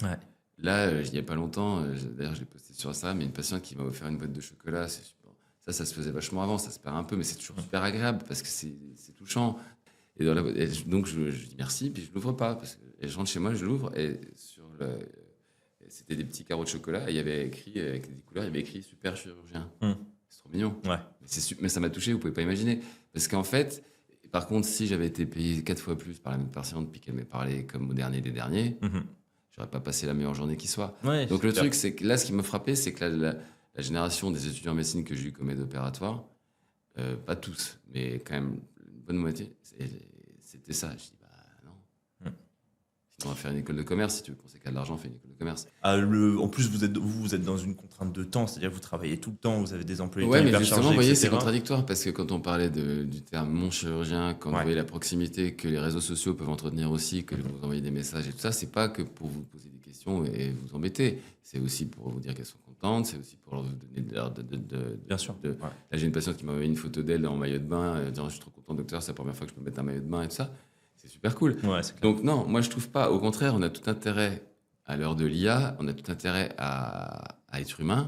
Ouais. Là, il y a pas longtemps, d'ailleurs, je l'ai posté sur Instagram, il y a une patiente qui m'a offert une boîte de chocolat. Bon, ça se faisait vachement avant, ça se perd un peu, mais c'est toujours Mmh. super agréable parce que c'est touchant. Et donc, je dis merci, puis je l'ouvre pas. Et je rentre chez moi, je l'ouvre, et c'était des petits carreaux de chocolat, et il y avait écrit, avec des couleurs, il y avait écrit super chirurgien. Mmh. C'est trop mignon. Ouais. Mais ça m'a touché, vous pouvez pas imaginer. Parce qu'en fait, par contre, si j'avais été payé 4 fois plus par la même patiente, puis qu'elle m'ait parlé comme au dernier des derniers, Mmh. j'aurais pas passé la meilleure journée qui soit. Ouais, Donc c'est le clair. truc, c'est que là, ce qui m'a frappé, c'est que la génération des étudiants en médecine que j'ai eu comme aide opératoire, pas tous, mais quand même une bonne moitié, c'était ça. Je dis, bah non. Mmh. Sinon, on va faire une école de commerce. Si tu veux penser qu'à de l'argent, fais une école de commerce. En plus, vous êtes dans une contrainte de temps, c'est-à-dire que vous travaillez tout le temps, vous avez des emplois du temps Ouais, mais hyper justement, chargés, vous voyez, c'est etc. contradictoire parce que quand on parlait du terme mon chirurgien, quand vous Ouais. voyez la proximité que les réseaux sociaux peuvent entretenir aussi, que Mhm. vous envoyez des messages et tout ça, c'est pas que pour vous poser des questions et vous embêter. C'est aussi pour vous dire qu'elles sont contentes, c'est aussi pour leur donner Bien sûr. de- Ouais. Là, j'ai une patiente qui m'a envoyé une photo d'elle en maillot de bain, disant je suis trop content, docteur, c'est la première fois que je peux mettre un maillot de bain et tout ça. C'est super cool. Ouais, c'est clair. Donc, non, moi, je trouve pas. Au contraire, on a tout intérêt, à l'heure de l'IA, on a tout intérêt à être humain.